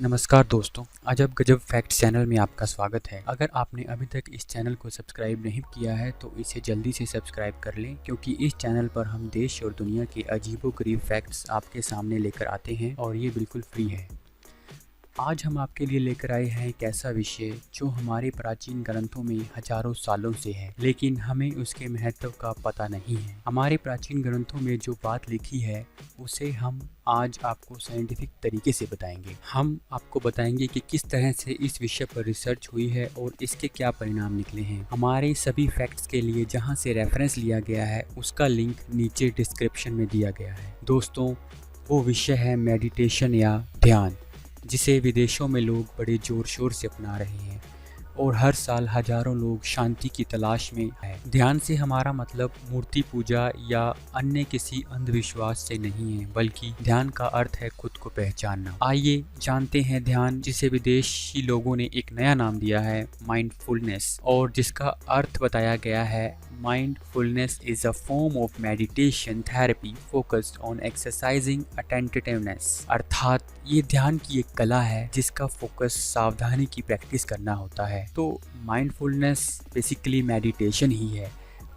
नमस्कार दोस्तों, अजब गजब फैक्ट्स चैनल में आपका स्वागत है। अगर आपने अभी तक इस चैनल को सब्सक्राइब नहीं किया है तो इसे जल्दी से सब्सक्राइब कर लें, क्योंकि इस चैनल पर हम देश और दुनिया के अजीबोगरीब फैक्ट्स आपके सामने लेकर आते हैं और ये बिल्कुल फ्री है। आज हम आपके लिए लेकर आए हैं एक ऐसा विषय जो हमारे प्राचीन ग्रंथों में हजारों सालों से है, लेकिन हमें उसके महत्व का पता नहीं है। हमारे प्राचीन ग्रंथों में जो बात लिखी है उसे हम आज आपको साइंटिफिक तरीके से बताएंगे। हम आपको बताएंगे कि किस तरह से इस विषय पर रिसर्च हुई है और इसके क्या परिणाम निकले हैं। हमारे सभी फैक्ट्स के लिए जहां से रेफरेंस लिया गया है उसका लिंक नीचे डिस्क्रिप्शन में दिया गया है। दोस्तों, वो विषय है मेडिटेशन या ध्यान, जिसे विदेशों में लोग बड़े ज़ोर शोर से अपना रहे हैं और हर साल हजारों लोग शांति की तलाश में हैं। ध्यान से हमारा मतलब मूर्ति पूजा या अन्य किसी अंधविश्वास से नहीं है, बल्कि ध्यान का अर्थ है खुद को पहचानना। आइए जानते हैं ध्यान, जिसे विदेशी लोगों ने एक नया नाम दिया है माइंडफुलनेस, और जिसका अर्थ बताया गया है mindfulness is a form of meditation therapy focused on exercising attentiveness. अर्थात ये ध्यान की एक कला है जिसका फोकस सावधानी की प्रैक्टिस करना होता है। तो माइंडफुलनेस बेसिकली मेडिटेशन ही है।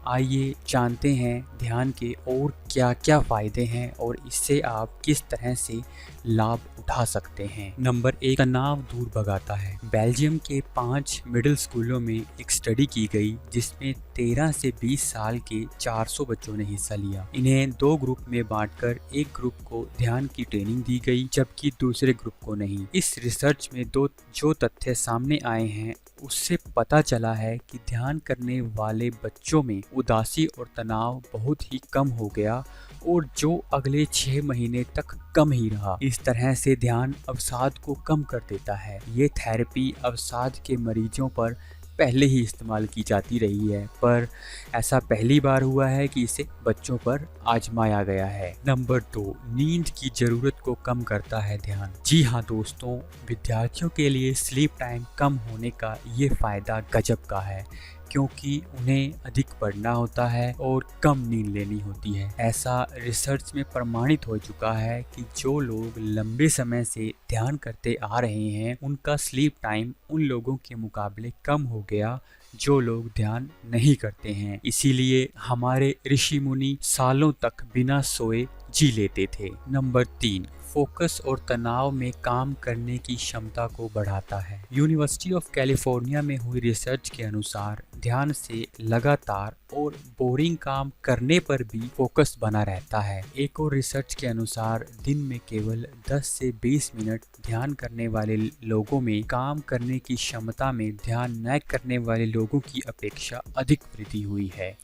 आइए जानते हैं ध्यान के और क्या क्या फ़ायदे हैं और इससे आप किस तरह से लाभ उठा सकते हैं। नंबर 1, तनाव दूर भगाता है। बेल्जियम के 5 मिडिल स्कूलों में एक स्टडी की गई जिसमें 13 से 20 साल के 400 बच्चों ने हिस्सा लिया। इन्हें 2 ग्रुप में बांटकर एक ग्रुप को ध्यान की ट्रेनिंग दी गई जबकि दूसरे ग्रुप को नहीं। इस रिसर्च में जो तथ्य सामने आए हैं उससे पता चला है कि ध्यान करने वाले बच्चों में उदासी और तनाव बहुत ही कम हो गया और जो अगले 6 महीने तक कम ही रहा। इस तरह से ध्यान अवसाद को कम कर देता है। ये थेरेपी अवसाद के मरीजों पर पहले ही इस्तेमाल की जाती रही है, पर ऐसा पहली बार हुआ है कि इसे बच्चों पर आजमाया गया है। नंबर 2, नींद की ज़रूरत को कम करता है ध्यान। जी हाँ दोस्तों, विद्यार्थियों के लिए स्लीप टाइम कम होने का ये फ़ायदा गजब का है, क्योंकि उन्हें अधिक पढ़ना होता है और कम नींद लेनी होती है। ऐसा रिसर्च में प्रमाणित हो चुका है कि जो लोग लंबे समय से ध्यान करते आ रहे हैं उनका स्लीप टाइम उन लोगों के मुकाबले कम हो गया जो लोग ध्यान नहीं करते हैं। इसीलिए हमारे ऋषि मुनि सालों तक बिना सोए जी लेते थे। नंबर 3, फोकस और तनाव में काम करने की क्षमता को बढ़ाता है। यूनिवर्सिटी ऑफ कैलिफोर्निया में हुई रिसर्च के अनुसार ध्यान से लगातार और बोरिंग काम करने पर भी फोकस बना रहता है। एक और रिसर्च के अनुसार दिन में केवल 10 से 20 मिनट ध्यान करने वाले लोगों में काम करने की क्षमता में ध्यान न करने वाले लोगों की अपेक्षा अधिक वृद्धि हुई है।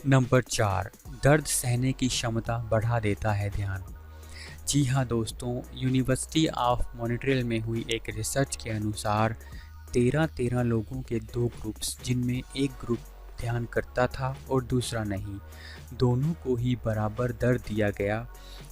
नंबर 4, दर्द सहने की क्षमता बढ़ा देता है ध्यान। जी हाँ दोस्तों, यूनिवर्सिटी ऑफ मॉन्ट्रियल में हुई एक रिसर्च के अनुसार 13 लोगों के 2 ग्रुप्स, जिनमें एक ग्रुप ध्यान करता था और दूसरा नहीं, दोनों को ही बराबर दर्द दिया गया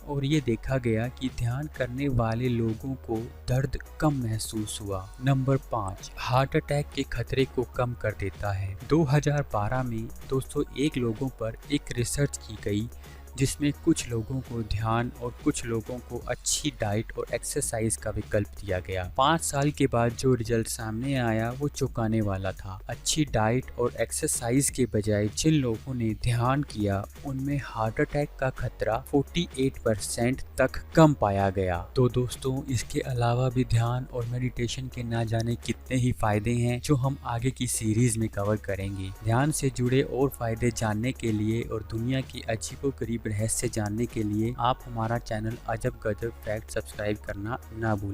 और ये देखा गया कि ध्यान करने वाले लोगों को दर्द कम महसूस हुआ। नंबर 5, हार्ट अटैक के खतरे को कम कर देता है। 2012 में 201 लोगों पर एक रिसर्च की गई जिसमें कुछ लोगों को ध्यान और कुछ लोगों को अच्छी डाइट और एक्सरसाइज का विकल्प दिया गया। 5 साल के बाद जो रिजल्ट सामने आया वो चौंकाने वाला था। अच्छी डाइट और एक्सरसाइज के बजाय जिन लोगों ने ध्यान किया उनमें हार्ट अटैक का खतरा 48% तक कम पाया गया। तो दोस्तों, इसके अलावा भी ध्यान और मेडिटेशन के ना जाने कितने ही फायदे हैं जो हम आगे की सीरीज में कवर करेंगे। ध्यान से जुड़े और फायदे जानने के लिए और दुनिया की अजीबोगरीब रहस्य जानने के लिए आप हमारा चैनल अजब गजब फैक्ट सब्सक्राइब करना ना भूलें।